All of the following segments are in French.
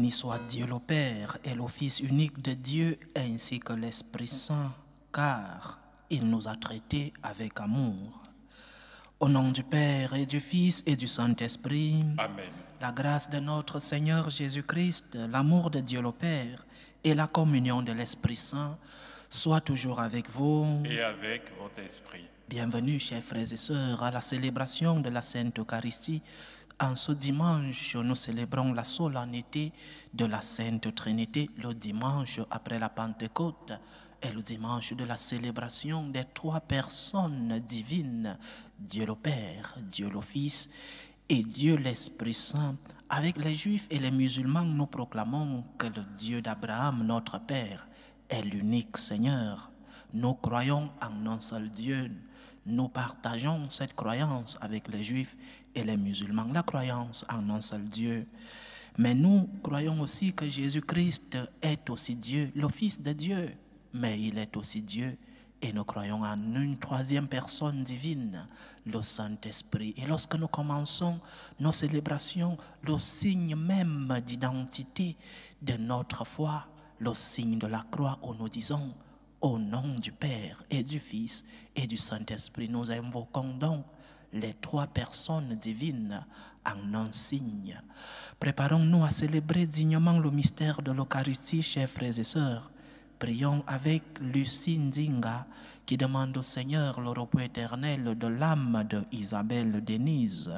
Béni soit Dieu le Père et le Fils unique de Dieu, ainsi que l'Esprit Saint, car il nous a traités avec amour. Au nom du Père et du Fils et du Saint-Esprit, Amen. la grâce de notre Seigneur Jésus-Christ, l'amour de Dieu le Père et la communion de l'Esprit Saint soient toujours avec vous. Et avec votre esprit. Bienvenue, chers frères et sœurs, à la célébration de la Sainte Eucharistie. En ce dimanche, nous célébrons la solennité de la Sainte Trinité, le dimanche après la Pentecôte et le dimanche de la célébration des trois personnes divines, Dieu le Père, Dieu le Fils et Dieu l'Esprit Saint. Avec les Juifs et les musulmans, nous proclamons que le Dieu d'Abraham, notre Père, est l'unique Seigneur. Nous croyons en un seul Dieu. Nous partageons cette croyance avec les Juifs et les musulmans, la croyance en un seul Dieu. Mais nous croyons aussi que Jésus-Christ est aussi Dieu, le Fils de Dieu, mais il est aussi Dieu. Et nous croyons en une troisième personne divine, le Saint-Esprit. Et lorsque nous commençons nos célébrations, le signe même d'identité de notre foi, le signe de la croix où nous disons « Au nom du Père et du Fils et du Saint-Esprit », nous invoquons donc les trois personnes divines en un signe. Préparons-nous à célébrer dignement le mystère de l'Eucharistie, chers frères et sœurs. Prions avec Lucie Ndinga qui demande au Seigneur le repos éternel de l'âme de Isabelle Denise.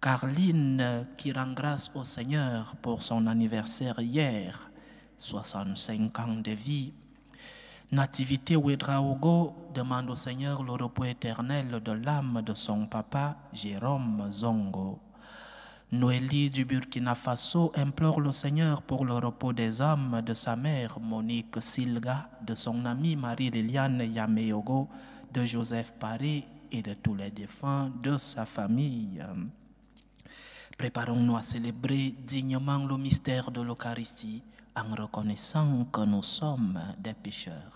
Carline qui rend grâce au Seigneur pour son anniversaire hier, 65 ans de vie. Nativité Ouedraogo demande au Seigneur le repos éternel de l'âme de son papa, Jérôme Zongo. Noélie du Burkina Faso implore le Seigneur pour le repos des âmes de sa mère, Monique Silga, de son amie Marie-Liliane Yameyogo, de Joseph Paris et de tous les défunts de sa famille. Préparons-nous à célébrer dignement le mystère de l'Eucharistie en reconnaissant que nous sommes des pécheurs.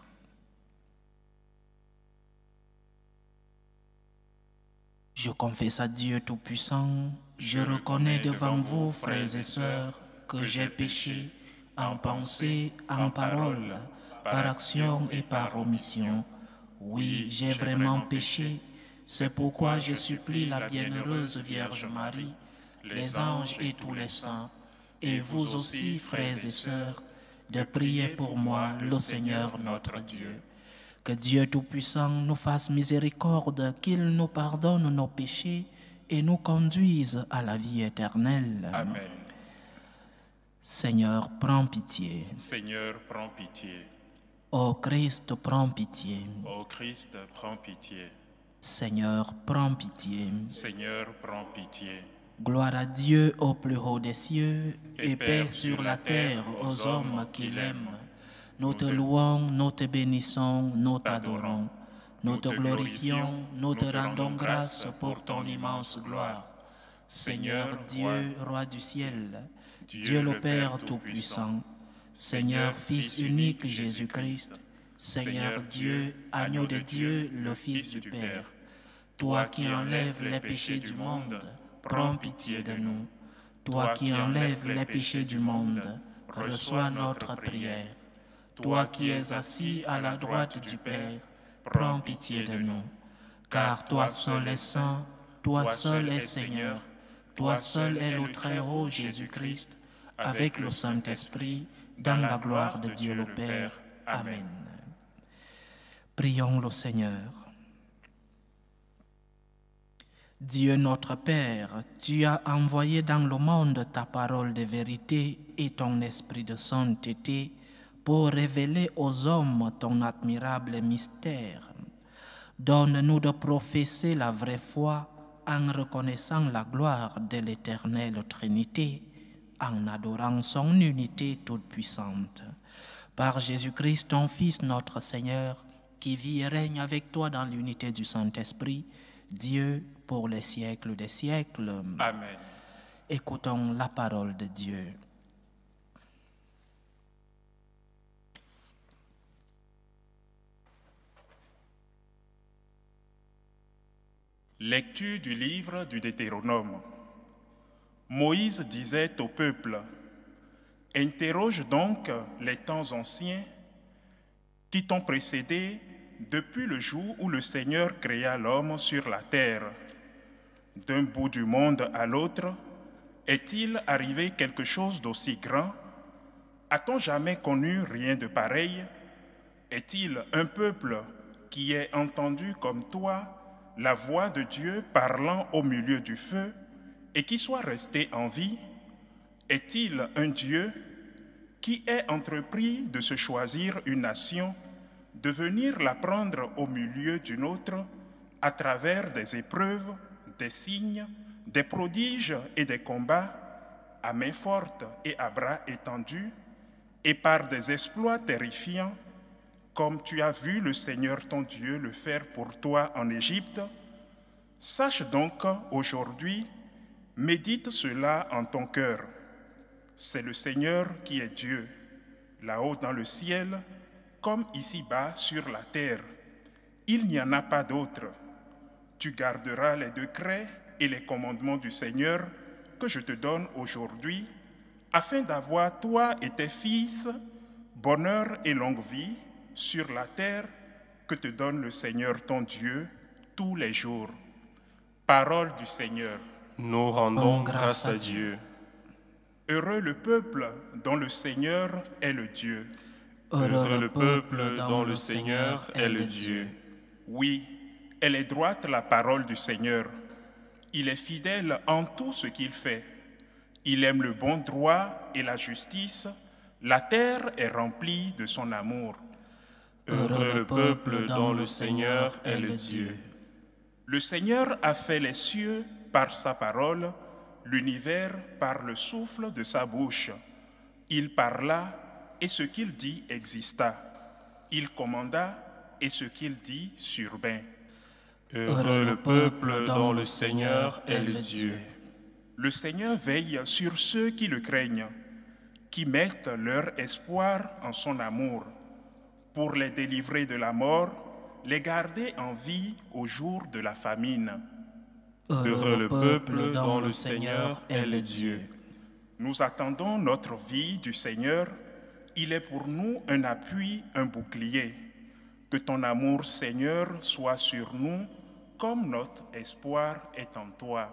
Je confesse à Dieu Tout-Puissant, je reconnais devant vous, frères et sœurs, que j'ai péché en pensée, en parole, par action et par omission. Oui, j'ai vraiment péché. C'est pourquoi je supplie la bienheureuse Vierge Marie, les anges et tous les saints, et vous aussi, frères et sœurs, de prier pour moi, le Seigneur notre Dieu. Que Dieu Tout-Puissant nous fasse miséricorde, qu'il nous pardonne nos péchés et nous conduise à la vie éternelle. Amen. Seigneur, prends pitié. Seigneur, prends pitié. Ô Christ, prends pitié. Ô Christ, prends pitié. Seigneur, prends pitié. Seigneur, prends pitié. Gloire à Dieu au plus haut des cieux et paix sur la terre aux hommes qui l'aiment. Nous te louons, nous te bénissons, nous t'adorons. Nous te glorifions, nous te rendons grâce pour ton immense gloire. Seigneur Dieu, Roi du ciel, Dieu le Père Tout-Puissant, Seigneur Fils unique Jésus-Christ, Seigneur Dieu, Agneau de Dieu, le Fils du Père, toi qui enlèves les péchés du monde, prends pitié de nous. Toi qui enlèves les péchés du monde, reçois notre prière. Toi qui es assis à la droite du Père, prends pitié de nous. Car toi seul es saint, toi seul es Seigneur, toi seul es le Très-Haut Jésus-Christ, avec le Saint-Esprit, dans la gloire de Dieu le Père. Amen. Prions le Seigneur. Dieu notre Père, tu as envoyé dans le monde ta parole de vérité et ton esprit de sainteté pour révéler aux hommes ton admirable mystère. Donne-nous de professer la vraie foi en reconnaissant la gloire de l'éternelle Trinité, en adorant son unité toute puissante. Par Jésus-Christ, ton Fils, notre Seigneur, qui vit et règne avec toi dans l'unité du Saint-Esprit, Dieu pour les siècles des siècles. Amen. Écoutons la parole de Dieu. Lecture du livre du Deutéronome. Moïse disait au peuple, Interroge donc les temps anciens qui t'ont précédé depuis le jour où le Seigneur créa l'homme sur la terre. D'un bout du monde à l'autre, est-il arrivé quelque chose d'aussi grand? A-t-on jamais connu rien de pareil? Est-il un peuple qui ait entendu comme toi la voix de Dieu parlant au milieu du feu et qui soit resté en vie? Est-il un Dieu qui ait entrepris de se choisir une nation, de venir la prendre au milieu d'une autre à travers des épreuves, des signes, des prodiges et des combats, à main forte et à bras étendus, et par des exploits terrifiants, comme tu as vu le Seigneur ton Dieu le faire pour toi en Égypte? Sache donc aujourd'hui, médite cela en ton cœur. C'est le Seigneur qui est Dieu, là-haut dans le ciel, comme ici-bas sur la terre. Il n'y en a pas d'autre. Tu garderas les décrets et les commandements du Seigneur que je te donne aujourd'hui, afin d'avoir, toi et tes fils, bonheur et longue vie sur la terre que te donne le Seigneur ton Dieu tous les jours. Parole du Seigneur. Nous rendons grâce à Dieu. Heureux le peuple dont le Seigneur est le Dieu. Heureux le peuple dont le Seigneur est le Dieu. Oui, elle est droite la parole du Seigneur. Il est fidèle en tout ce qu'il fait. Il aime le bon droit et la justice. La terre est remplie de son amour. Heureux le peuple dont le Seigneur est le Dieu. Le Seigneur a fait les cieux par sa parole, l'univers par le souffle de sa bouche. Il parla et ce qu'il dit exista. Il commanda et ce qu'il dit survint. Heureux le peuple dont le Seigneur est le Dieu. Le Seigneur veille sur ceux qui le craignent, qui mettent leur espoir en son amour, pour les délivrer de la mort, les garder en vie au jour de la famine. Heureux le peuple dont le Seigneur est le Dieu. Nous attendons notre vie du Seigneur. Il est pour nous un appui, un bouclier. Que ton amour, Seigneur, soit sur nous, comme notre espoir est en toi.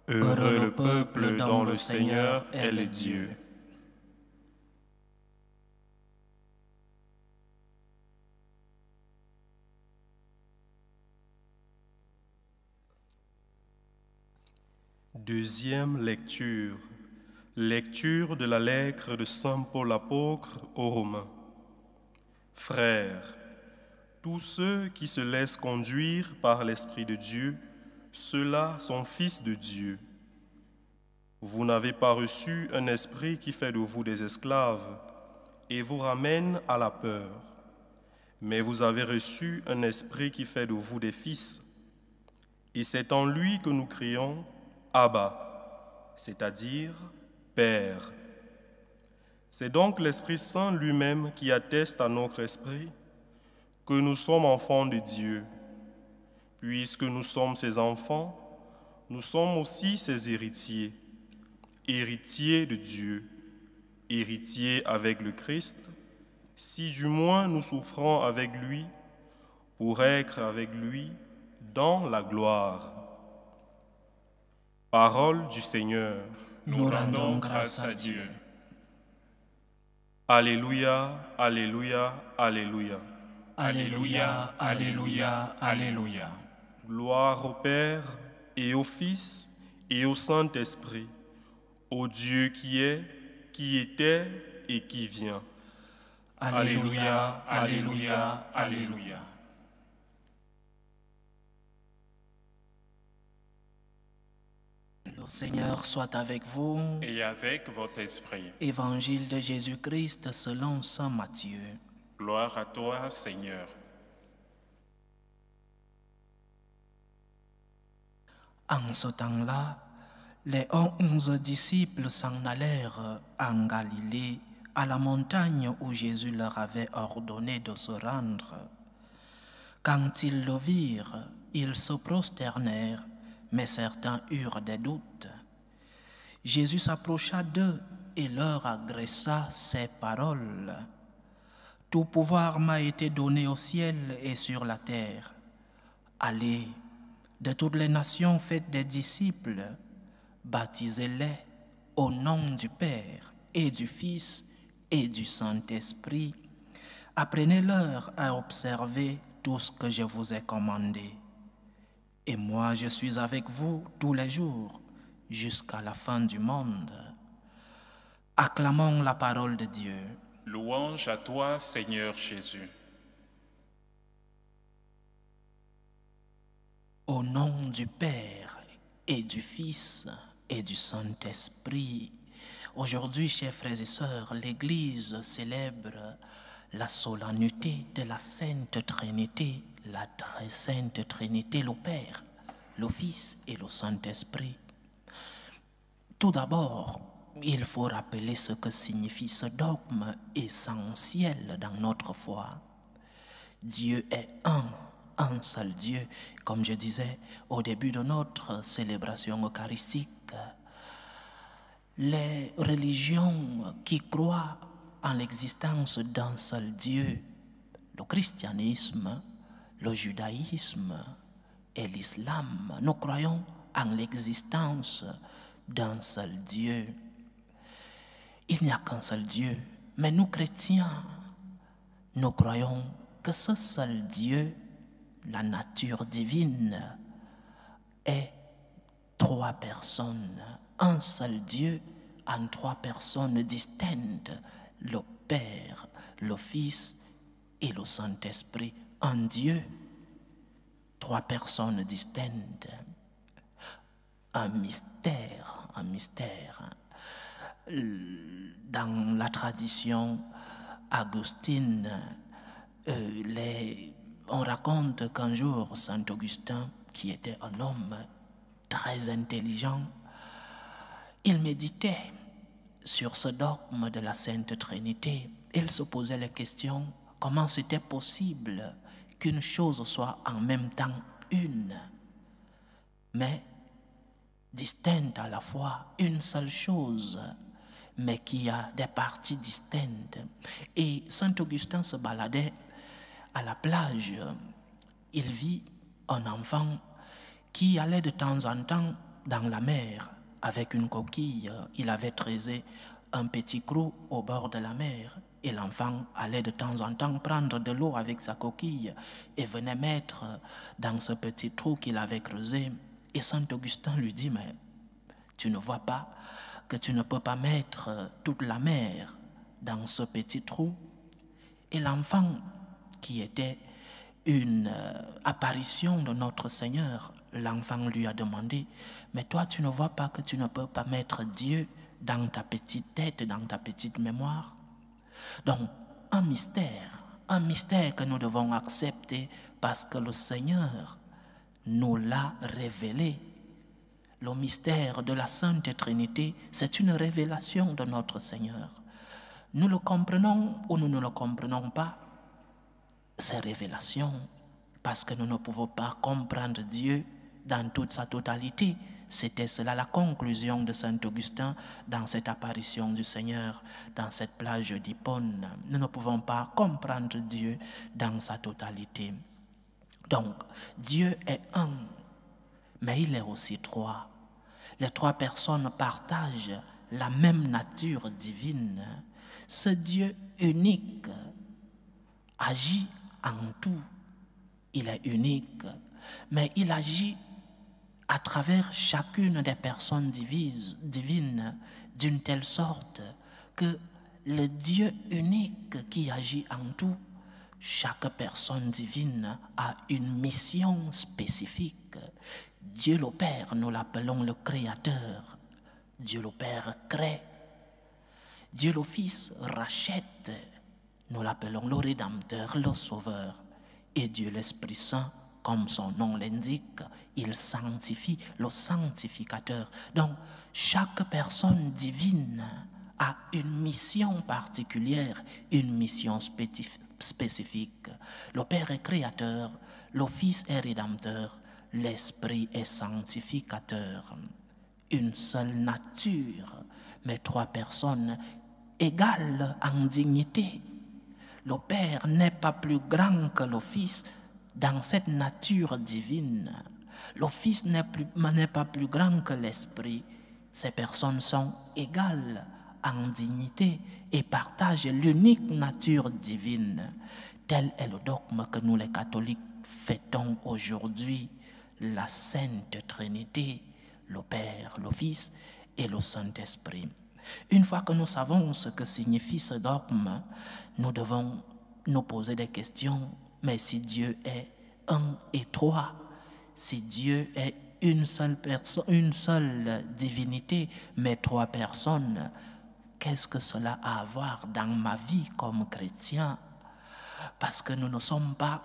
Heureux le peuple dont le Seigneur est le Dieu. Deuxième lecture. Lecture de la lettre de Saint Paul apôtre aux Romains. Frères, tous ceux qui se laissent conduire par l'Esprit de Dieu, ceux-là sont fils de Dieu. Vous n'avez pas reçu un esprit qui fait de vous des esclaves et vous ramène à la peur, mais vous avez reçu un esprit qui fait de vous des fils. Et c'est en lui que nous crions « Abba », c'est-à-dire « Père ». C'est donc l'Esprit Saint lui-même qui atteste à notre esprit que nous sommes enfants de Dieu. Puisque nous sommes ses enfants, nous sommes aussi ses héritiers, héritiers de Dieu, héritiers avec le Christ, si du moins nous souffrons avec lui, pour être avec lui dans la gloire. Parole du Seigneur. Nous rendons grâce à Dieu. Alléluia, alléluia, alléluia. Alléluia, alléluia, alléluia. Gloire au Père et au Fils et au Saint-Esprit, au Dieu qui est, qui était et qui vient. Alléluia, alléluia, alléluia. Le Seigneur soit avec vous. Et avec votre esprit. Évangile de Jésus-Christ selon saint Matthieu. Gloire à toi, Seigneur. En ce temps-là, les 11 disciples s'en allèrent en Galilée, à la montagne où Jésus leur avait ordonné de se rendre. Quand ils le virent, ils se prosternèrent, mais certains eurent des doutes. Jésus s'approcha d'eux et leur adressa ces paroles. Tout pouvoir m'a été donné au ciel et sur la terre. Allez, de toutes les nations, faites des disciples, baptisez-les au nom du Père et du Fils et du Saint-Esprit. Apprenez-leur à observer tout ce que je vous ai commandé. Et moi, je suis avec vous tous les jours, jusqu'à la fin du monde. Acclamons la parole de Dieu. Louange à toi, Seigneur Jésus. Au nom du Père et du Fils et du Saint-Esprit, aujourd'hui, chers frères et sœurs, l'Église célèbre la solennité de la Sainte Trinité, la très Sainte Trinité, le Père, le Fils et le Saint-Esprit. Tout d'abord, il faut rappeler ce que signifie ce dogme essentiel dans notre foi. Dieu est un seul Dieu, comme je disais au début de notre célébration eucharistique. Les religions qui croient en l'existence d'un seul Dieu, le christianisme, le judaïsme et l'islam, nous croyons en l'existence d'un seul Dieu. Il n'y a qu'un seul Dieu, mais nous chrétiens, nous croyons que ce seul Dieu, la nature divine, est trois personnes, un seul Dieu en trois personnes distinctes, le Père, le Fils et le Saint-Esprit, un Dieu, trois personnes distinctes, un mystère. Dans la tradition augustine, on raconte qu'un jour, Saint Augustin, qui était un homme très intelligent, il méditait sur ce dogme de la Sainte Trinité. Il se posait la question, comment c'était possible qu'une chose soit en même temps une, mais distincte à la fois, une seule chose, mais qui a des parties distinctes. Et Saint Augustin se baladait à la plage. Il vit un enfant qui allait de temps en temps dans la mer avec une coquille. Il avait tressé un petit creux au bord de la mer et l'enfant allait de temps en temps prendre de l'eau avec sa coquille et venait mettre dans ce petit trou qu'il avait creusé. Et Saint Augustin lui dit, mais tu ne vois pas que tu ne peux pas mettre toute la mer dans ce petit trou? Et l'enfant, qui était une apparition de notre Seigneur, l'enfant lui a demandé, mais toi tu ne vois pas que tu ne peux pas mettre Dieu dans ta petite tête, dans ta petite mémoire? Donc, un mystère que nous devons accepter parce que le Seigneur nous l'a révélé. Le mystère de la Sainte Trinité, c'est une révélation de notre Seigneur. Nous le comprenons ou nous ne le comprenons pas, ces révélations, parce que nous ne pouvons pas comprendre Dieu dans toute sa totalité. C'était cela la conclusion de Saint Augustin dans cette apparition du Seigneur, dans cette plage d'Hippone. Nous ne pouvons pas comprendre Dieu dans sa totalité. Donc, Dieu est un, mais il est aussi trois. Les trois personnes partagent la même nature divine. Ce Dieu unique agit en tout. Il est unique, mais il agit à travers chacune des personnes divines d'une telle sorte que le Dieu unique qui agit en tout, chaque personne divine a une mission spécifique. Dieu le Père, nous l'appelons le Créateur. Dieu le Père crée. Dieu le Fils rachète. Nous l'appelons le Rédempteur, le Sauveur. Et Dieu l'Esprit Saint, comme son nom l'indique, il sanctifie, le sanctificateur. Donc, chaque personne divine a une mission particulière, une mission spécifique. Le Père est créateur, le Fils est rédempteur, l'Esprit est sanctificateur. une seule nature, mais trois personnes égales en dignité. Le Père n'est pas plus grand que le Fils dans cette nature divine. Le Fils n'est pas plus grand que l'Esprit. Ces personnes sont égales en dignité et partagent l'unique nature divine. Tel est le dogme que nous les catholiques fêtons aujourd'hui, la Sainte Trinité, le Père, le Fils et le Saint-Esprit. Une fois que nous savons ce que signifie ce dogme, nous devons nous poser des questions. Mais si Dieu est un et trois, si Dieu est une seule personne, une seule divinité, mais trois personnes, qu'est-ce que cela a à voir dans ma vie comme chrétien? Parce que nous ne sommes pas,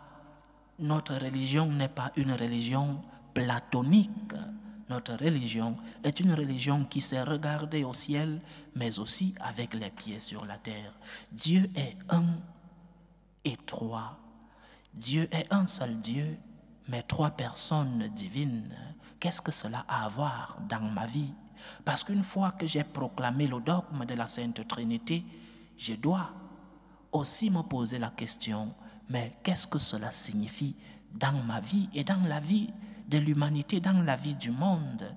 notre religion n'est pas une religion platonique. Notre religion est une religion qui sait regarder au ciel, mais aussi avec les pieds sur la terre. Dieu est un et trois. Dieu est un seul Dieu, mais trois personnes divines. Qu'est-ce que cela a à voir dans ma vie? Parce qu'une fois que j'ai proclamé le dogme de la Sainte Trinité, je dois aussi me poser la question, mais qu'est-ce que cela signifie dans ma vie et dans la vie de l'humanité, dans la vie du monde?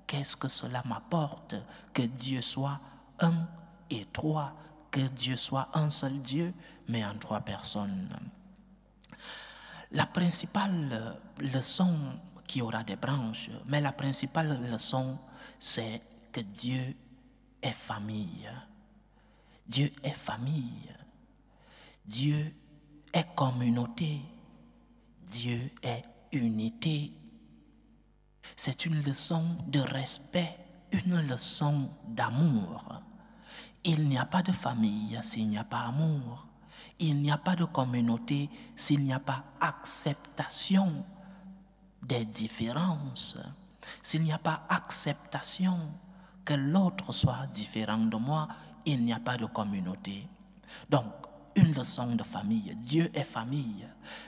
Qu'est-ce que cela m'apporte que Dieu soit un et trois, que Dieu soit un seul Dieu, mais en trois personnes? La principale leçon qui aura des branches, mais la principale leçon, c'est que Dieu est famille. Dieu est famille. Dieu est communauté. Dieu est unité. C'est une leçon de respect, une leçon d'amour. Il n'y a pas de famille s'il n'y a pas amour. Il n'y a pas de communauté s'il n'y a pas acceptation des différences. S'il n'y a pas acceptation que l'autre soit différent de moi, il n'y a pas de communauté. Donc, une leçon de famille, Dieu est famille,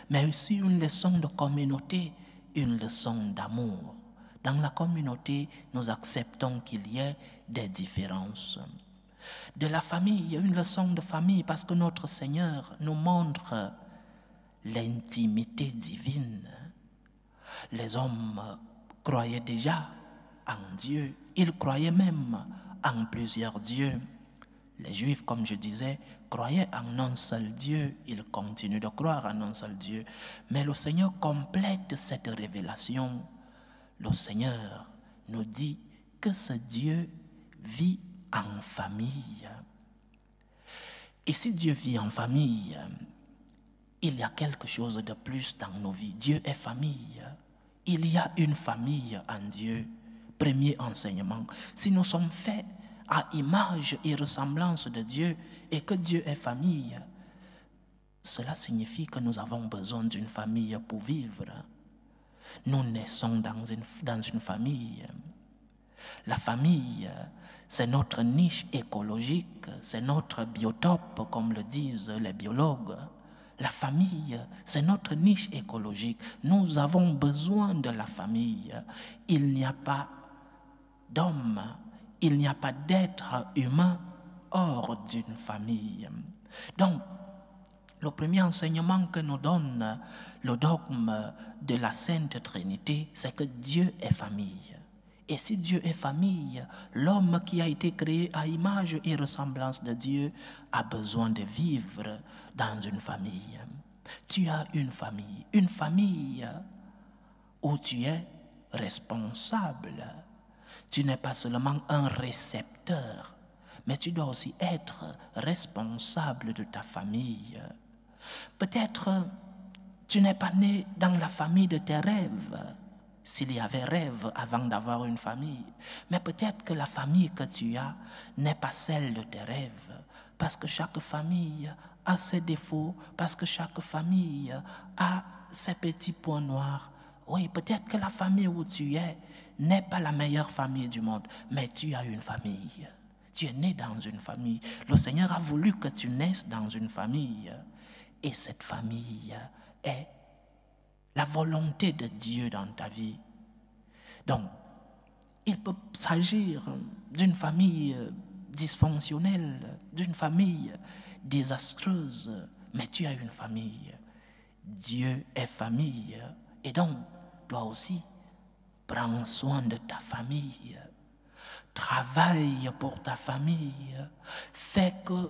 mais aussi une leçon de communauté, une leçon d'amour. Dans la communauté, nous acceptons qu'il y ait des différences. De la famille, une leçon de famille, parce que notre Seigneur nous montre l'intimité divine. Les hommes croyaient déjà en Dieu, ils croyaient même en plusieurs dieux. Les Juifs, comme je disais, croyaient en un seul Dieu, ils continuent de croire en un seul Dieu. Mais le Seigneur complète cette révélation. Le Seigneur nous dit que ce Dieu vit en famille. Et si Dieu vit en famille, il y a quelque chose de plus dans nos vies. Dieu est famille. Il y a une famille en Dieu. Premier enseignement. Si nous sommes faits à image et ressemblance de Dieu et que Dieu est famille, cela signifie que nous avons besoin d'une famille pour vivre. Nous naissons dans une famille. La famille, c'est notre niche écologique, c'est notre biotope, comme le disent les biologues. La famille, c'est notre niche écologique. Nous avons besoin de la famille. Il n'y a pas d'homme, il n'y a pas d'être humain hors d'une famille. Donc, le premier enseignement que nous donne le dogme de la Sainte Trinité, c'est que Dieu est famille. Et si Dieu est famille, l'homme qui a été créé à image et ressemblance de Dieu a besoin de vivre dans une famille. Tu as une famille où tu es responsable. Tu n'es pas seulement un récepteur, mais tu dois aussi être responsable de ta famille. Peut-être tu n'es pas né dans la famille de tes rêves, s'il y avait rêve avant d'avoir une famille. Mais peut-être que la famille que tu as n'est pas celle de tes rêves. Parce que chaque famille a ses défauts, parce que chaque famille a ses petits points noirs. Oui, peut-être que la famille où tu es n'est pas la meilleure famille du monde, mais tu as une famille. Tu es né dans une famille. Le Seigneur a voulu que tu naisses dans une famille. Et cette famille est la volonté de Dieu dans ta vie. Donc, Il peut s'agir d'une famille dysfonctionnelle, d'une famille désastreuse, mais tu as une famille. Dieu est famille, et donc, toi aussi, prends soin de ta famille. Travaille pour ta famille. Fais que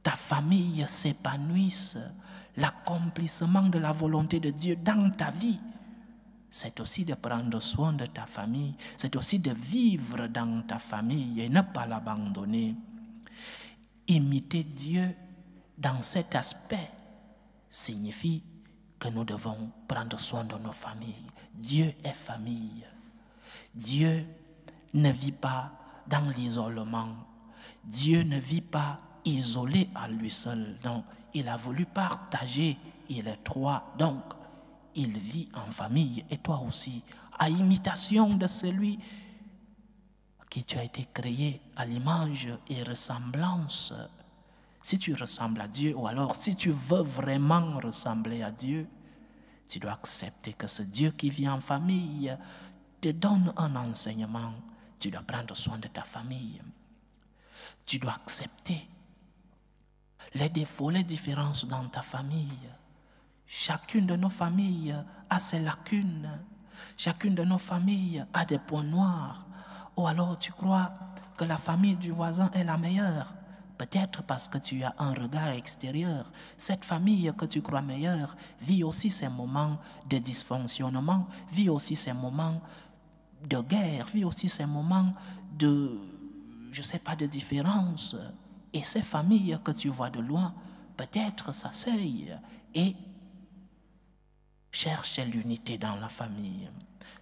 ta famille s'épanouisse. L'accomplissement de la volonté de Dieu dans ta vie, c'est aussi de prendre soin de ta famille. C'est aussi de vivre dans ta famille et ne pas l'abandonner. Imiter Dieu dans cet aspect signifie que nous devons prendre soin de nos familles. Dieu est famille. Dieu ne vit pas dans l'isolement. Dieu ne vit pas isolé à lui seul. Non, il a voulu partager. Il est trois. Donc, il vit en famille. Et toi aussi, à imitation de celui qui tu as été créé à l'image et ressemblance. Si tu ressembles à Dieu, ou alors si tu veux vraiment ressembler à Dieu, tu dois accepter que ce Dieu qui vit en famille te donne un enseignement. Tu dois prendre soin de ta famille. Tu dois accepter les défauts, les différences dans ta famille. Chacune de nos familles a ses lacunes. Chacune de nos familles a des points noirs. Ou alors tu crois que la famille du voisin est la meilleure. Peut-être parce que tu as un regard extérieur. Cette famille que tu crois meilleure vit aussi ces moments de dysfonctionnement, vit aussi ces moments de guerre, vit aussi ces moments de, de différence. Et ces familles que tu vois de loin, peut-être s'asseyent et cherchent l'unité dans la famille.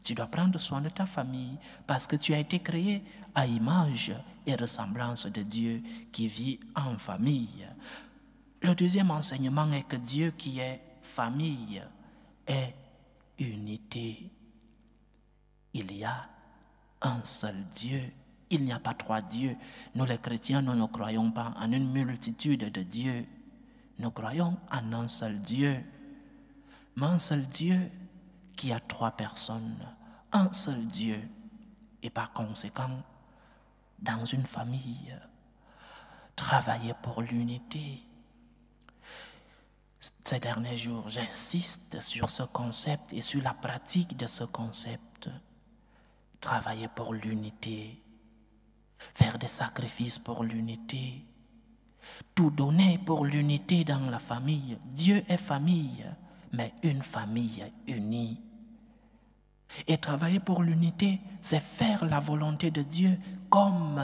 Tu dois prendre soin de ta famille parce que tu as été créé à image et ressemblance de Dieu qui vit en famille. Le deuxième enseignement est que Dieu qui est famille est unité. Il y a un seul Dieu. Il n'y a pas trois dieux. Nous les chrétiens, nous ne croyons pas en une multitude de dieux. Nous croyons en un seul Dieu. Mais un seul Dieu qui a trois personnes. Un seul Dieu. Et par conséquent, dans une famille, travailler pour l'unité. Ces derniers jours, j'insiste sur ce concept et sur la pratique de ce concept. Travailler pour l'unité. Faire des sacrifices pour l'unité. Tout donner pour l'unité dans la famille. Dieu est famille, mais une famille unie. Et travailler pour l'unité, c'est faire la volonté de Dieu comme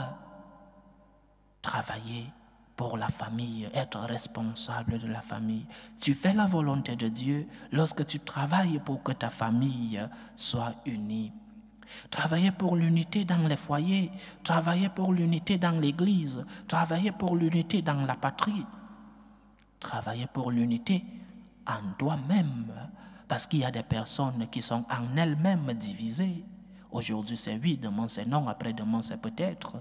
travailler pour la famille, être responsable de la famille. Tu fais la volonté de Dieu lorsque tu travailles pour que ta famille soit unie. Travailler pour l'unité dans les foyers, travailler pour l'unité dans l'église, travailler pour l'unité dans la patrie, travailler pour l'unité en toi-même, parce qu'il y a des personnes qui sont en elles-mêmes divisées. Aujourd'hui c'est oui, demain c'est non, après-demain c'est peut-être.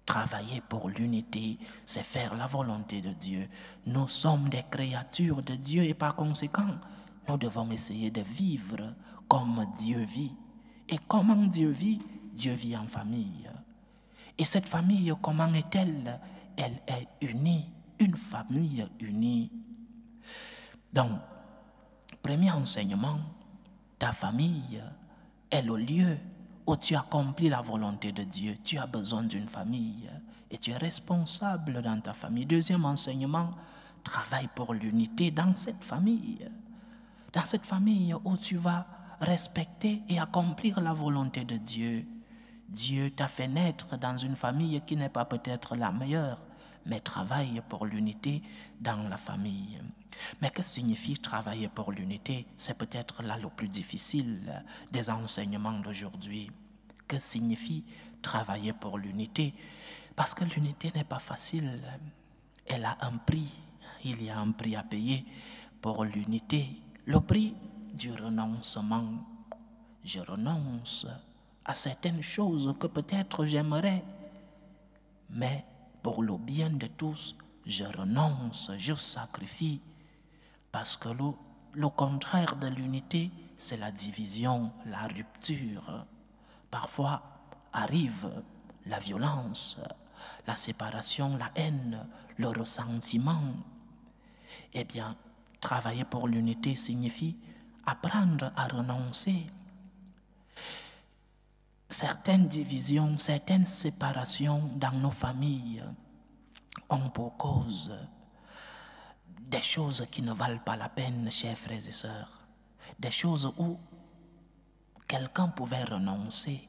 Travailler pour l'unité, c'est faire la volonté de Dieu. Nous sommes des créatures de Dieu et par conséquent, nous devons essayer de vivre comme Dieu vit. Et comment Dieu vit? Dieu vit en famille. Et cette famille, comment est-elle? Elle est unie, une famille unie. Donc, premier enseignement, ta famille est le lieu où tu accomplis la volonté de Dieu. Tu as besoin d'une famille et tu es responsable dans ta famille. Deuxième enseignement, travaille pour l'unité dans cette famille. Dans cette famille où tu vas respecter et accomplir la volonté de Dieu. Dieu t'a fait naître dans une famille qui n'est pas peut-être la meilleure, mais travaille pour l'unité dans la famille. Mais que signifie travailler pour l'unité? C'est peut-être là le plus difficile des enseignements d'aujourd'hui. Que signifie travailler pour l'unité? Parce que l'unité n'est pas facile. Elle a un prix. Il y a un prix à payer pour l'unité. Le prix du renoncement. Je renonce à certaines choses que peut-être j'aimerais, mais pour le bien de tous, je renonce, je sacrifie, parce que le contraire de l'unité, c'est la division, la rupture. parfois arrive la violence, la séparation, la haine, le ressentiment. Eh bien, travailler pour l'unité signifie apprendre à renoncer. Certaines divisions, certaines séparations dans nos familles ont pour cause des choses qui ne valent pas la peine, chers frères et sœurs. Des choses où quelqu'un pouvait renoncer.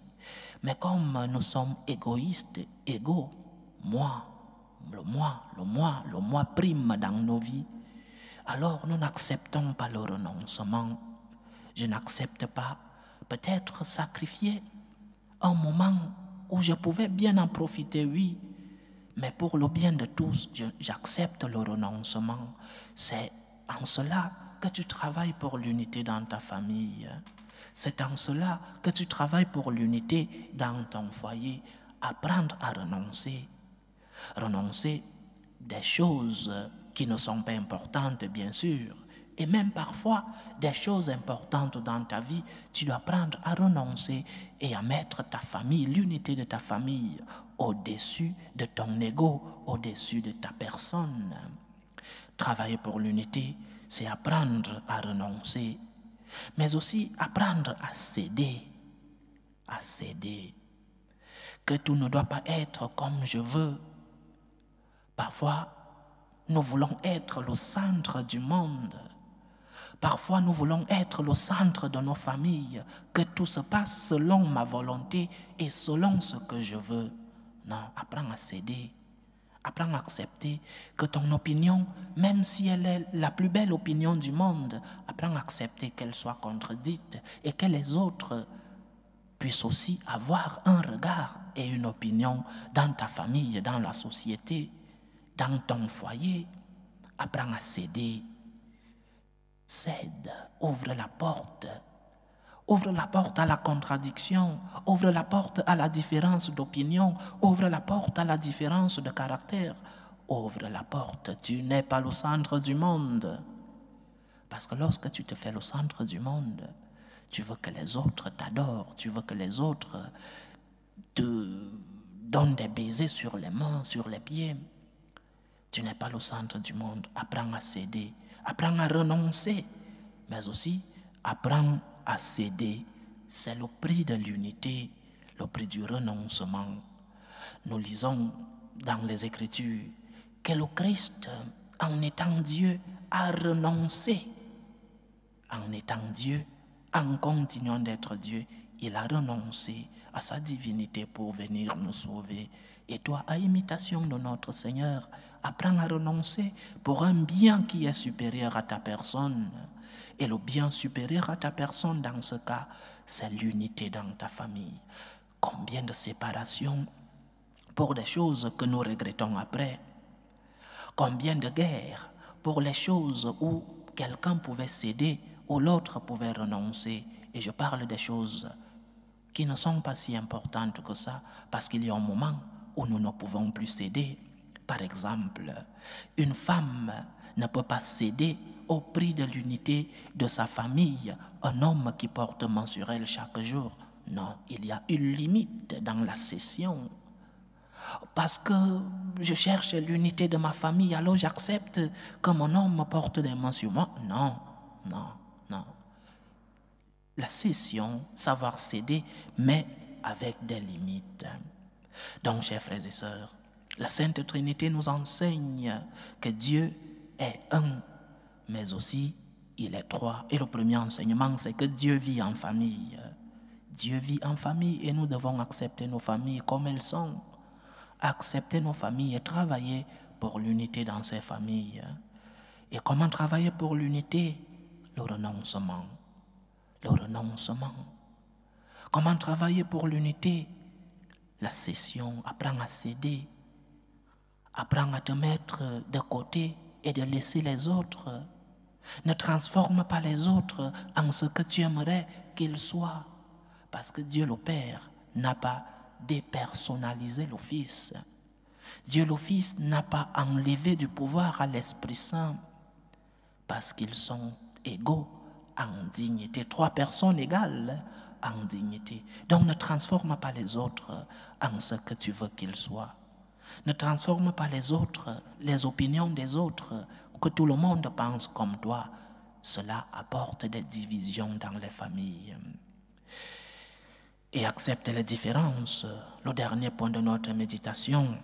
Mais comme nous sommes égoïstes, égaux, le moi prime dans nos vies, alors nous n'acceptons pas le renoncement. Je n'accepte pas peut-être sacrifier un moment où je pouvais bien en profiter, oui, mais pour le bien de tous, j'accepte le renoncement. C'est en cela que tu travailles pour l'unité dans ta famille. C'est en cela que tu travailles pour l'unité dans ton foyer. Apprendre à renoncer. Renoncer des choses qui ne sont pas importantes, bien sûr. Et même parfois, des choses importantes dans ta vie, tu dois apprendre à renoncer et à mettre ta famille, l'unité de ta famille, au-dessus de ton ego, au-dessus de ta personne. Travailler pour l'unité, c'est apprendre à renoncer, mais aussi apprendre à céder. À céder. Que tout ne doit pas être comme je veux. Parfois, nous voulons être le centre du monde. Parfois, nous voulons être le centre de nos familles, que tout se passe selon ma volonté et selon ce que je veux. Non, apprends à céder. Apprends à accepter que ton opinion, même si elle est la plus belle opinion du monde, apprends à accepter qu'elle soit contredite et que les autres puissent aussi avoir un regard et une opinion dans ta famille, dans la société, dans ton foyer. Apprends à céder. Cède, ouvre la porte. Ouvre la porte à la contradiction, ouvre la porte à la différence d'opinion, ouvre la porte à la différence de caractère. Ouvre la porte, tu n'es pas le centre du monde. Parce que lorsque tu te fais le centre du monde, tu veux que les autres t'adorent, tu veux que les autres te donnent des baisers sur les mains, sur les pieds. Tu n'es pas le centre du monde. Apprends à céder, apprends à renoncer, mais aussi apprends à céder. C'est le prix de l'unité, le prix du renoncement. Nous lisons dans les Écritures que le Christ, en étant Dieu, a renoncé. En étant Dieu, en continuant d'être Dieu, il a renoncé à sa divinité pour venir nous sauver. Et toi, à imitation de notre Seigneur, apprends à renoncer pour un bien qui est supérieur à ta personne. Et le bien supérieur à ta personne, dans ce cas, c'est l'unité dans ta famille. Combien de séparations pour des choses que nous regrettons après? Combien de guerres pour les choses où quelqu'un pouvait céder ou l'autre pouvait renoncer? Et je parle des choses qui ne sont pas si importantes que ça, parce qu'il y a un moment où nous ne pouvons plus céder. Par exemple, une femme ne peut pas céder au prix de l'unité de sa famille, un homme qui porte main sur elle chaque jour. Non, il y a une limite dans la cession. Parce que je cherche l'unité de ma famille, alors j'accepte que mon homme porte des mains sur moi. Non, non, non. La cession, savoir céder, mais avec des limites. Donc, chers frères et sœurs, la Sainte Trinité nous enseigne que Dieu est un, mais aussi il est trois. Et le premier enseignement, c'est que Dieu vit en famille. Dieu vit en famille et nous devons accepter nos familles comme elles sont. Accepter nos familles et travailler pour l'unité dans ces familles. Et comment travailler pour l'unité? Le renoncement. Le renoncement. Comment travailler pour l'unité? La cession. Apprends à céder. Apprends à te mettre de côté et de laisser les autres. Ne transforme pas les autres en ce que tu aimerais qu'ils soient. Parce que Dieu le Père n'a pas dépersonnalisé le Fils. Dieu le Fils n'a pas enlevé du pouvoir à l'Esprit Saint. Parce qu'ils sont égaux en dignité. Trois personnes égales en dignité. Donc ne transforme pas les autres en ce que tu veux qu'ils soient. Ne transforme pas les autres, les opinions des autres, que tout le monde pense comme toi. Cela apporte des divisions dans les familles. Et accepte les différences, le dernier point de notre méditation,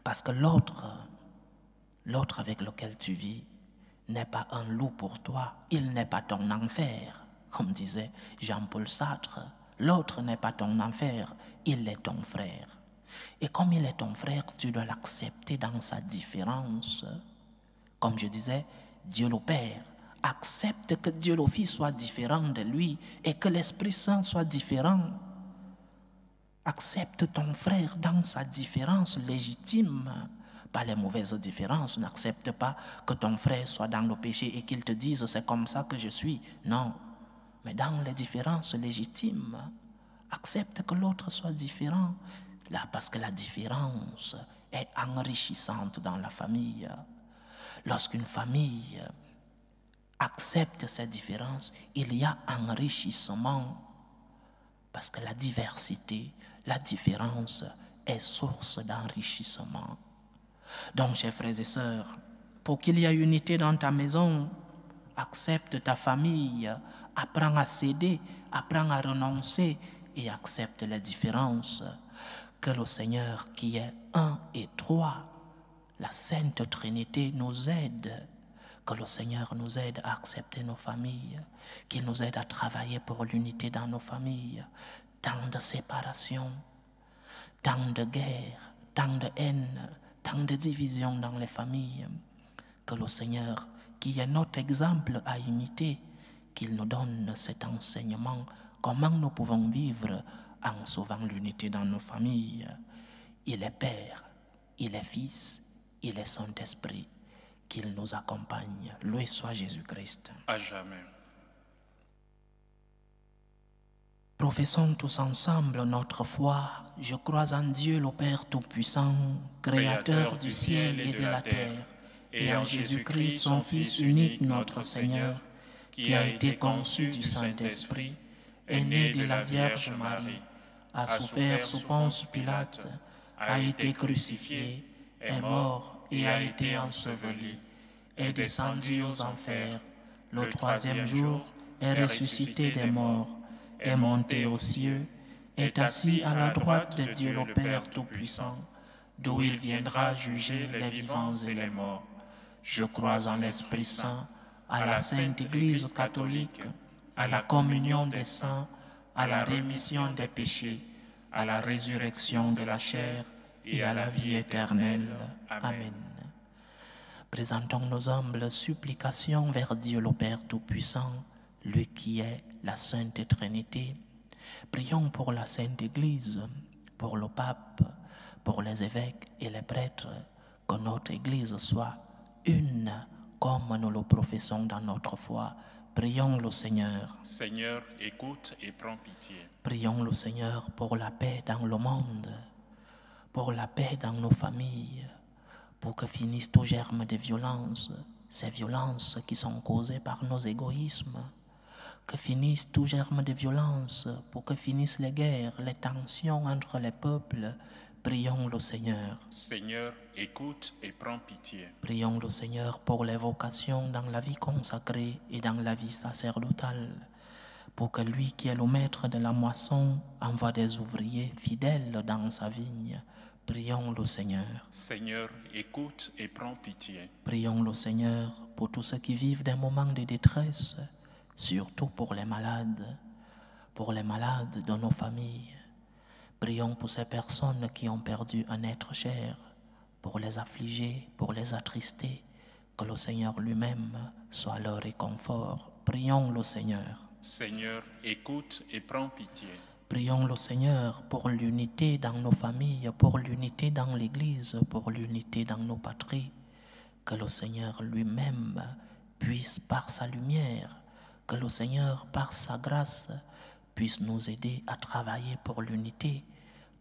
parce que l'autre avec lequel tu vis, n'est pas un loup pour toi, il n'est pas ton enfer, comme disait Jean-Paul Sartre. L'autre n'est pas ton enfer, il est ton frère. Et comme il est ton frère, tu dois l'accepter dans sa différence. Comme je disais, Dieu le Père accepte que Dieu le Fils soit différent de lui et que l'Esprit Saint soit différent. Accepte ton frère dans sa différence légitime. Pas les mauvaises différences. N'accepte pas que ton frère soit dans le péché et qu'il te dise c'est comme ça que je suis. Non. Mais dans les différences légitimes, accepte que l'autre soit différent. Là, parce que la différence est enrichissante dans la famille. Lorsqu'une famille accepte ces différences, il y a enrichissement. Parce que la diversité, la différence est source d'enrichissement. Donc, chers frères et sœurs, pour qu'il y ait unité dans ta maison, accepte ta famille, apprends à céder, apprends à renoncer et accepte les différences. Que le Seigneur, qui est un et trois, la Sainte Trinité, nous aide. Que le Seigneur nous aide à accepter nos familles, qu'il nous aide à travailler pour l'unité dans nos familles. Tant de séparation, tant de guerre, tant de haine, tant de division dans les familles. Que le Seigneur, qui est notre exemple à imiter, qu'il nous donne cet enseignement, comment nous pouvons vivre en sauvant l'unité dans nos familles. Il est Père, il est Fils, il est Saint-Esprit, qu'il nous accompagne. Loué soit Jésus-Christ. À jamais. Professons tous ensemble notre foi. Je crois en Dieu le Père Tout-Puissant, Créateur du ciel et de la terre, et en Jésus-Christ, son Fils unique, notre Seigneur, qui a été conçu du Saint-Esprit, est né de la Vierge Marie, a souffert sous Ponce Pilate, a été crucifié, est mort et a été enseveli, est descendu aux enfers, le troisième jour est ressuscité des morts, est monté aux cieux, est assis à la droite de Dieu le Père Tout-Puissant, d'où il viendra juger les vivants et les morts. Je crois en l'Esprit Saint, à la Sainte Église catholique, à la communion des saints, à la rémission des péchés, à la résurrection de la chair et à la vie éternelle. Amen. Présentons nos humbles supplications vers Dieu le Père Tout-Puissant, lui qui est la Sainte Trinité. Prions pour la Sainte Église, pour le pape, pour les évêques et les prêtres, que notre Église soit une comme nous le professons dans notre foi. Prions le Seigneur. Seigneur, écoute et prends pitié. Prions le Seigneur pour la paix dans le monde, pour la paix dans nos familles, pour que finissent tout germe de violence, ces violences qui sont causées par nos égoïsmes, que finissent tout germe de violence, pour que finissent les guerres, les tensions entre les peuples. Prions le Seigneur. Seigneur, écoute et prends pitié. Prions le Seigneur pour les vocations dans la vie consacrée et dans la vie sacerdotale, pour que lui qui est le maître de la moisson envoie des ouvriers fidèles dans sa vigne. Prions le Seigneur. Seigneur, écoute et prends pitié. Prions le Seigneur pour tous ceux qui vivent des moments de détresse, surtout pour les malades de nos familles. Prions pour ces personnes qui ont perdu un être cher, pour les affligés, pour les attrister, que le Seigneur lui-même soit leur réconfort. Prions le Seigneur. Seigneur, écoute et prends pitié. Prions le Seigneur pour l'unité dans nos familles, pour l'unité dans l'Église, pour l'unité dans nos patries. Que le Seigneur lui-même puisse, par sa lumière, que le Seigneur, par sa grâce, puisse nous aider à travailler pour l'unité,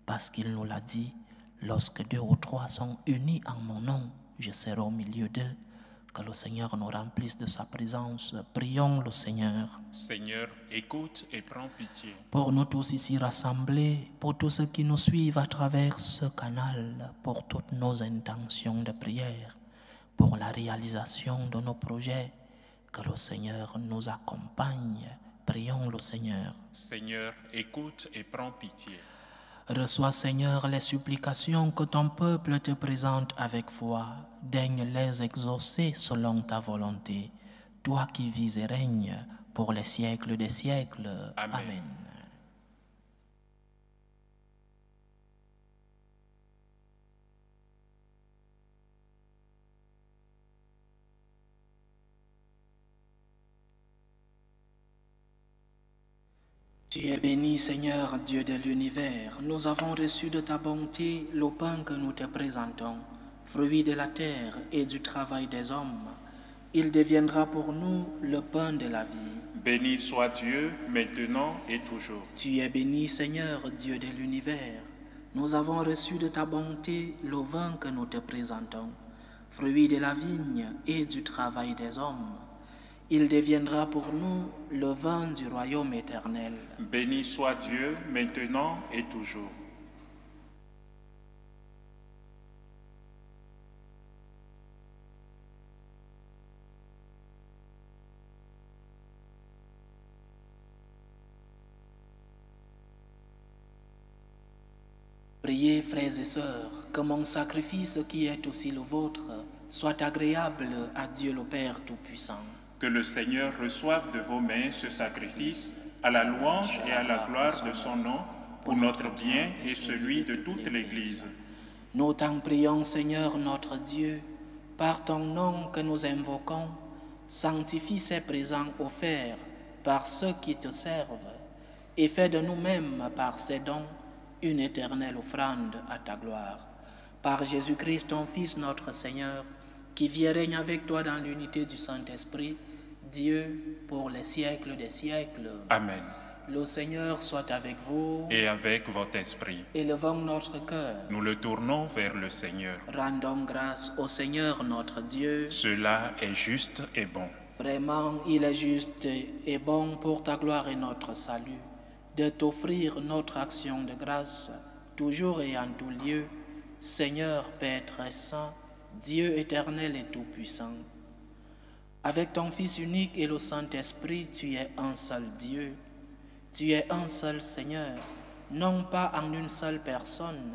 parce qu'il nous l'a dit, lorsque 2 ou 3 sont unis en mon nom, je serai au milieu d'eux. Que le Seigneur nous remplisse de sa présence. Prions le Seigneur. Seigneur, écoute et prends pitié. Pour nous tous ici rassemblés, pour tous ceux qui nous suivent à travers ce canal, pour toutes nos intentions de prière, pour la réalisation de nos projets, que le Seigneur nous accompagne. Prions le Seigneur. Seigneur, écoute et prends pitié. Reçois, Seigneur, les supplications que ton peuple te présente avec foi. Daigne les exaucer selon ta volonté. Toi qui vis et règnes pour les siècles des siècles. Amen. Amen. Tu es béni, Seigneur, Dieu de l'univers. Nous avons reçu de ta bonté le pain que nous te présentons, fruit de la terre et du travail des hommes. Il deviendra pour nous le pain de la vie. Béni soit Dieu, maintenant et toujours. Tu es béni, Seigneur, Dieu de l'univers. Nous avons reçu de ta bonté le vin que nous te présentons, fruit de la vigne et du travail des hommes. Il deviendra pour nous le vin du royaume éternel. Béni soit Dieu, maintenant et toujours. Priez, frères et sœurs, que mon sacrifice qui est aussi le vôtre soit agréable à Dieu le Père Tout-Puissant. Que le Seigneur reçoive de vos mains ce sacrifice à la louange et à la gloire de son nom, pour notre bien et celui de toute l'Église. Nous t'en prions, Seigneur notre Dieu, par ton nom que nous invoquons, sanctifie ces présents offerts par ceux qui te servent, et fais de nous-mêmes, par ces dons, une éternelle offrande à ta gloire. Par Jésus-Christ, ton Fils, notre Seigneur, qui vit et règne avec toi dans l'unité du Saint-Esprit, Dieu, pour les siècles des siècles. Amen. Le Seigneur soit avec vous. Et avec votre esprit. Élevons notre cœur. Nous le tournons vers le Seigneur. Rendons grâce au Seigneur notre Dieu. Cela est juste et bon. Vraiment, il est juste et bon pour ta gloire et notre salut, de t'offrir notre action de grâce, toujours et en tout lieu, Seigneur, Père très saint, Dieu éternel et tout-puissant. Avec ton Fils unique et le Saint-Esprit, tu es un seul Dieu. Tu es un seul Seigneur, non pas en une seule personne,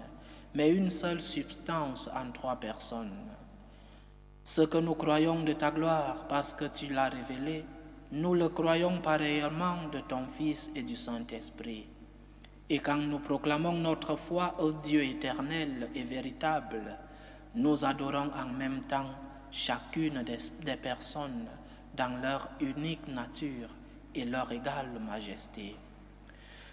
mais une seule substance en trois personnes. Ce que nous croyons de ta gloire parce que tu l'as révélé, nous le croyons pareillement de ton Fils et du Saint-Esprit. Et quand nous proclamons notre foi au Dieu éternel et véritable, nous adorons en même temps chacune des personnes dans leur unique nature et leur égale majesté.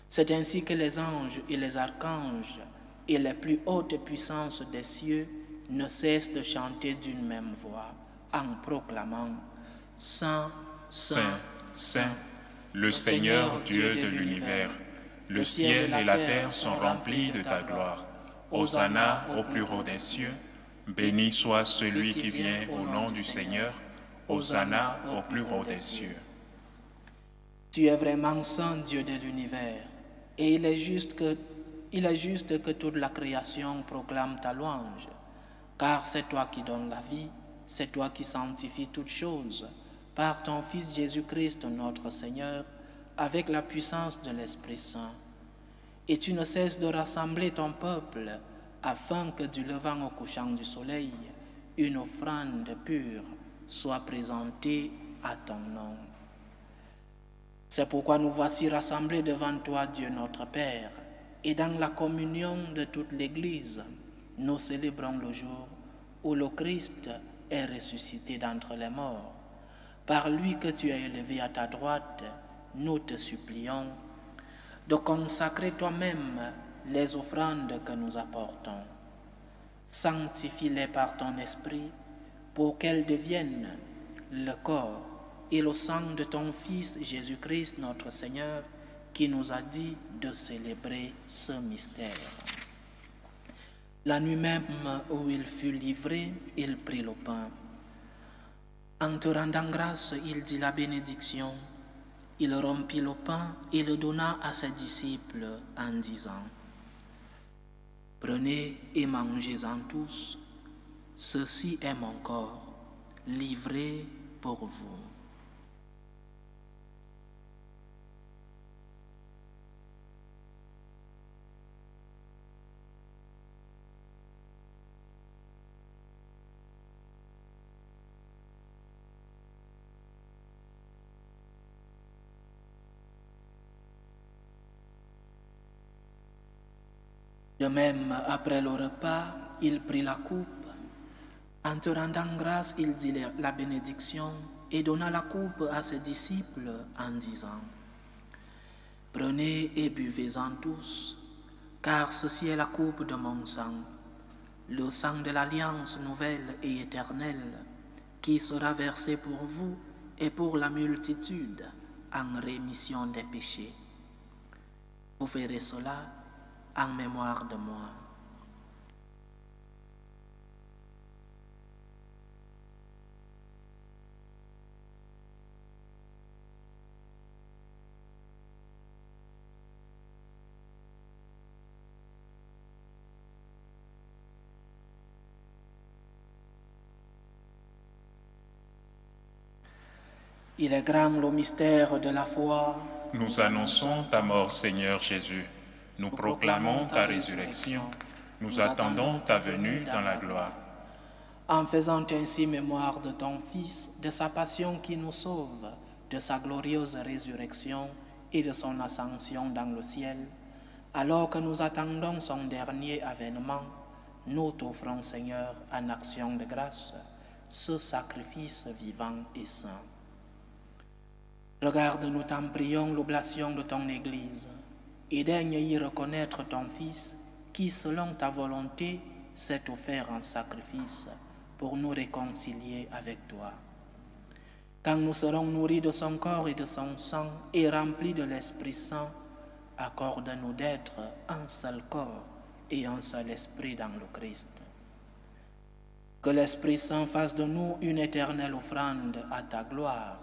C'est ainsi que les anges et les archanges et les plus hautes puissances des cieux ne cessent de chanter d'une même voix en proclamant « Saint, Saint, Saint, le Seigneur Dieu de l'univers, le ciel et la terre sont remplis de ta gloire. Hosanna au plus haut des cieux. Béni soit celui qui vient au nom du Seigneur. Hosanna au plus haut des cieux. » Tu es vraiment saint, Dieu de l'univers, et il est juste que toute la création proclame ta louange, car c'est toi qui donnes la vie, c'est toi qui sanctifies toutes choses, par ton Fils Jésus-Christ notre Seigneur, avec la puissance de l'Esprit Saint. Et tu ne cesses de rassembler ton peuple, afin que du levant au couchant du soleil, une offrande pure soit présentée à ton nom. C'est pourquoi nous voici rassemblés devant toi, Dieu notre Père, et dans la communion de toute l'Église, nous célébrons le jour où le Christ est ressuscité d'entre les morts. Par lui que tu as élevé à ta droite, nous te supplions de consacrer toi-même les offrandes que nous apportons. Sanctifie-les par ton esprit pour qu'elles deviennent le corps et le sang de ton Fils Jésus-Christ notre Seigneur, qui nous a dit de célébrer ce mystère. La nuit même où il fut livré, il prit le pain. En te rendant grâce, il dit la bénédiction. Il rompit le pain et le donna à ses disciples en disant: Prenez et mangez-en tous, ceci est mon corps, livré pour vous. De même, après le repas, il prit la coupe. En te rendant grâce, il dit la bénédiction et donna la coupe à ses disciples en disant: Prenez et buvez-en tous, car ceci est la coupe de mon sang, le sang de l'alliance nouvelle et éternelle, qui sera versé pour vous et pour la multitude en rémission des péchés. Vous ferez cela en mémoire de moi. Il est grand le mystère de la foi. Nous annonçons ta mort, Seigneur Jésus. Nous proclamons ta résurrection. Nous attendons ta venue dans la gloire. En faisant ainsi mémoire de ton Fils, de sa passion qui nous sauve, de sa glorieuse résurrection et de son ascension dans le ciel, alors que nous attendons son dernier avènement, nous t'offrons, Seigneur, en action de grâce, ce sacrifice vivant et saint. Regarde, nous t'en prions, l'oblation de ton Église, et daigne y reconnaître ton Fils, qui, selon ta volonté, s'est offert en sacrifice pour nous réconcilier avec toi. Quand nous serons nourris de son corps et de son sang, et remplis de l'Esprit Saint, accorde-nous d'être un seul corps et un seul esprit dans le Christ. Que l'Esprit Saint fasse de nous une éternelle offrande à ta gloire,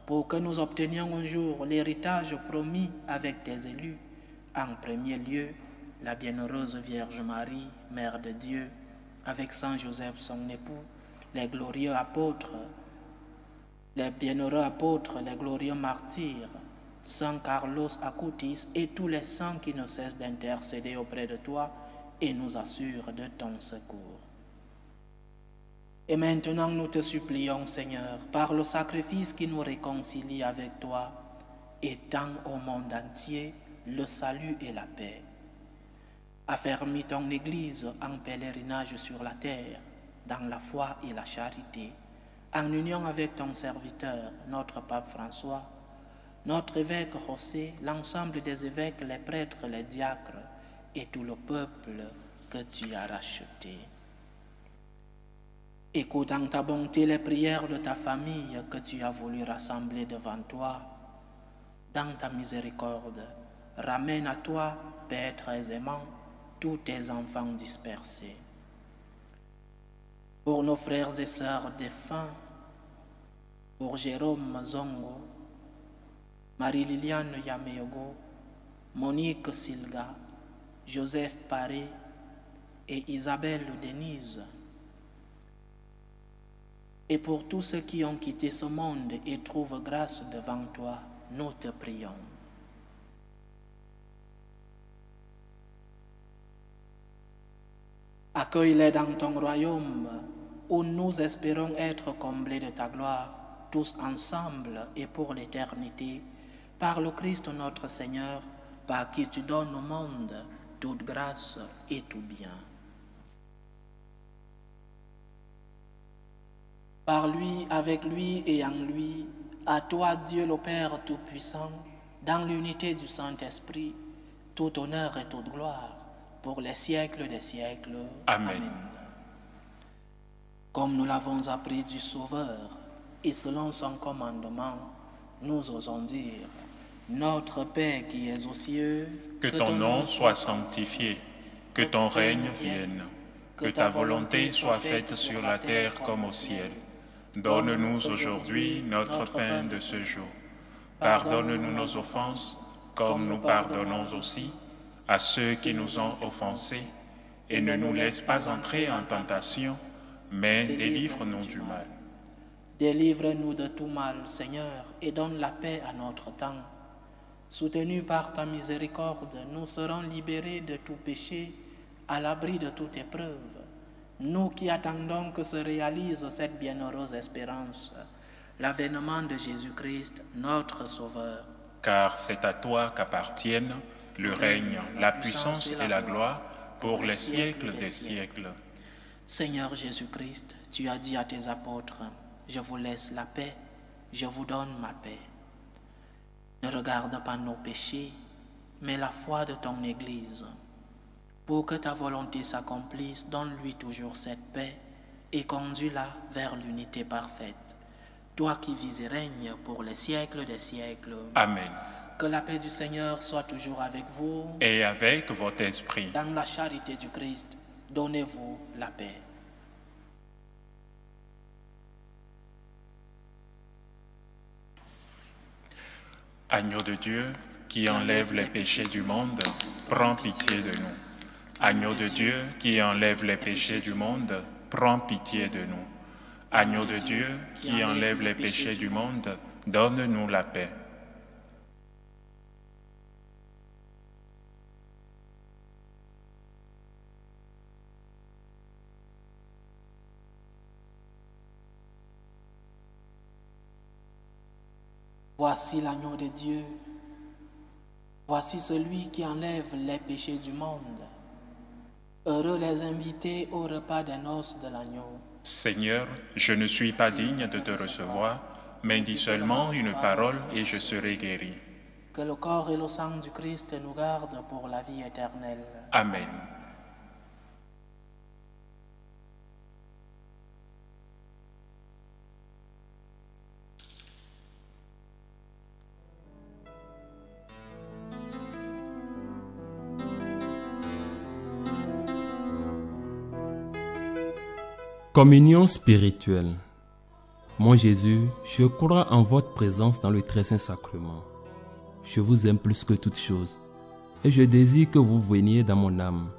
pour que nous obtenions un jour l'héritage promis avec tes élus, en premier lieu, la bienheureuse Vierge Marie, Mère de Dieu, avec Saint Joseph son époux, les glorieux apôtres, les bienheureux apôtres, les glorieux martyrs, Saint Carlos Acutis et tous les saints qui ne cessent d'intercéder auprès de toi et nous assurent de ton secours. Et maintenant nous te supplions, Seigneur, par le sacrifice qui nous réconcilie avec toi, étends au monde entier le salut et la paix. Affermis ton Église en pèlerinage sur la terre, dans la foi et la charité, en union avec ton serviteur, notre pape François, notre évêque José, l'ensemble des évêques, les prêtres, les diacres et tout le peuple que tu as racheté. Écoute en ta bonté les prières de ta famille que tu as voulu rassembler devant toi. Dans ta miséricorde, ramène à toi, Père très aimant, tous tes enfants dispersés. Pour nos frères et sœurs défunts, pour Jérôme Zongo, Marie-Liliane Yameogo, Monique Silga, Joseph Paré et Isabelle Denise, et pour tous ceux qui ont quitté ce monde et trouvent grâce devant toi, nous te prions. Accueille-les dans ton royaume, où nous espérons être comblés de ta gloire, tous ensemble et pour l'éternité, par le Christ notre Seigneur, par qui tu donnes au monde toute grâce et tout bien. Par lui, avec lui et en lui, à toi Dieu le Père Tout-Puissant, dans l'unité du Saint-Esprit, tout honneur et toute gloire, pour les siècles des siècles. Amen. Amen. Comme nous l'avons appris du Sauveur, et selon son commandement, nous osons dire: Notre Père qui es aux cieux, que ton nom soit sanctifié, que ton règne vienne, que ta volonté soit faite sur la terre comme au ciel. Donne-nous aujourd'hui notre pain de ce jour. Pardonne-nous nos offenses, comme nous pardonnons aussi à ceux qui nous ont offensés. Et ne nous laisse pas entrer en tentation, mais délivre-nous du mal. Délivre-nous de tout mal, Seigneur, et donne la paix à notre temps. Soutenus par ta miséricorde, nous serons libérés de tout péché, à l'abri de toute épreuve. Nous qui attendons que se réalise cette bienheureuse espérance, l'avènement de Jésus-Christ, notre Sauveur. Car c'est à toi qu'appartiennent le règne, la puissance et la gloire pour les siècles des siècles. Seigneur Jésus-Christ, tu as dit à tes apôtres, « Je vous laisse la paix, je vous donne ma paix. » Ne regarde pas nos péchés, mais la foi de ton Église. Pour que ta volonté s'accomplisse, donne-lui toujours cette paix et conduis-la vers l'unité parfaite. Toi qui vis et règnes pour les siècles des siècles. Amen. Que la paix du Seigneur soit toujours avec vous. Et avec votre esprit. Dans la charité du Christ, donnez-vous la paix. Agneau de Dieu, qui enlève les péchés du monde, prends pitié de nous. Agneau de Dieu, qui enlève les péchés du monde, prends pitié de nous. Agneau de Dieu, qui enlève les péchés du monde, donne-nous la paix. Voici l'agneau de Dieu. Voici celui qui enlève les péchés du monde. Heureux les invités au repas des noces de l'agneau. Seigneur, je ne suis pas digne de te recevoir, mais dis seulement une parole et je serai guéri. Que le corps et le sang du Christ nous gardent pour la vie éternelle. Amen. Communion spirituelle. Mon Jésus, je crois en votre présence dans le très saint sacrement. Je vous aime plus que toute chose et je désire que vous veniez dans mon âme.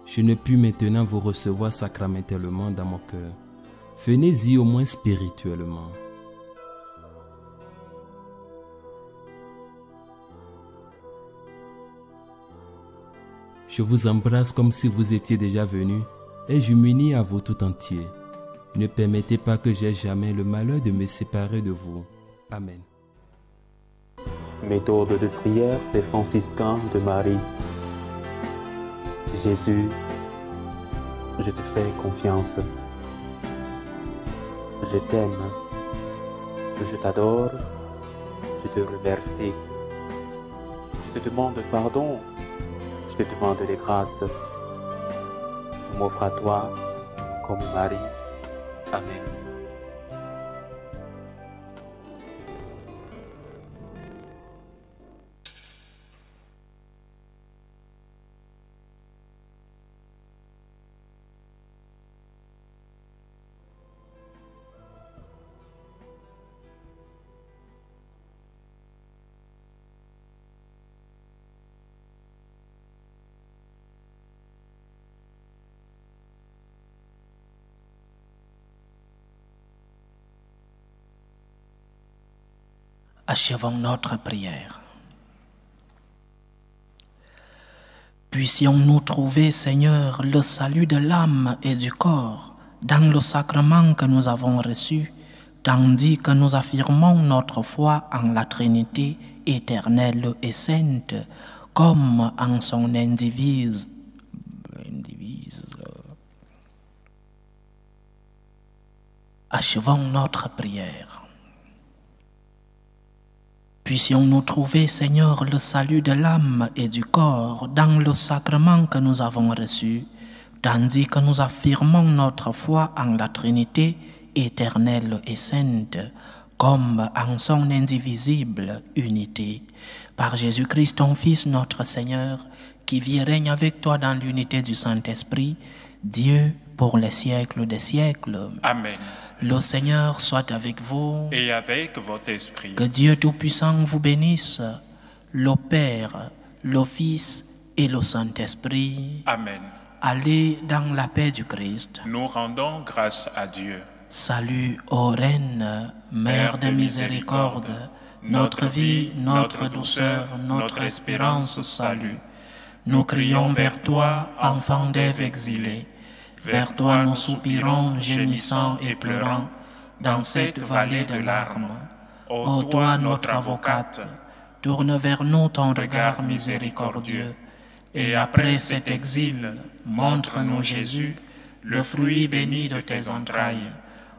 Je ne puis maintenant vous recevoir sacramentellement dans mon cœur. Venez-y au moins spirituellement. Je vous embrasse comme si vous étiez déjà venu et je m'unis à vous tout entier. Ne permettez pas que j'aie jamais le malheur de me séparer de vous. Amen. Méthode de prière des franciscains de Marie. Jésus, je te fais confiance. Je t'aime. Je t'adore. Je te remercie. Je te demande pardon. Je te demande des grâces. Je m'offre à toi comme Marie. Amen. Achevons notre prière. Puissions-nous trouver, Seigneur, le salut de l'âme et du corps dans le sacrement que nous avons reçu, tandis que nous affirmons notre foi en la Trinité éternelle et sainte, comme en son indivise. Achevons notre prière. Puissions-nous trouver, Seigneur, le salut de l'âme et du corps dans le sacrement que nous avons reçu, tandis que nous affirmons notre foi en la Trinité éternelle et sainte, comme en son indivisible unité. Par Jésus-Christ, ton Fils, notre Seigneur, qui vit et règne avec toi dans l'unité du Saint-Esprit, Dieu pour les siècles des siècles. Amen. Le Seigneur soit avec vous. Et avec votre esprit. Que Dieu Tout-Puissant vous bénisse, le Père, le Fils et le Saint-Esprit. Amen. Allez dans la paix du Christ. Nous rendons grâce à Dieu. Salut, ô Reine, Mère de miséricorde, notre vie, notre douceur, notre espérance, salut. Nous crions vers toi, enfant d'Ève exilée. Vers toi nous soupirons, gémissant et pleurant, dans cette vallée de larmes. Ô toi, notre avocate, tourne vers nous ton regard miséricordieux. Et après cet exil, montre-nous Jésus, le fruit béni de tes entrailles.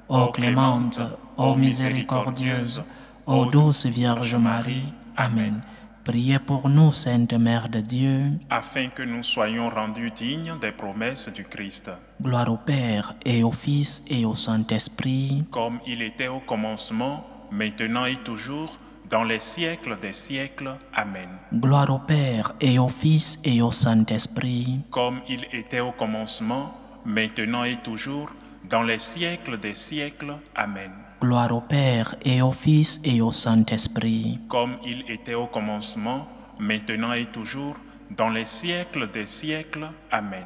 Ô clémente, ô miséricordieuse, ô douce Vierge Marie. Amen. Priez pour nous, Sainte Mère de Dieu, afin que nous soyons rendus dignes des promesses du Christ. Gloire au Père et au Fils et au Saint-Esprit, comme il était au commencement, maintenant et toujours, dans les siècles des siècles. Amen. Gloire au Père et au Fils et au Saint-Esprit, comme il était au commencement, maintenant et toujours, dans les siècles des siècles. Amen. Gloire au Père et au Fils et au Saint-Esprit, comme il était au commencement, maintenant et toujours, dans les siècles des siècles. Amen.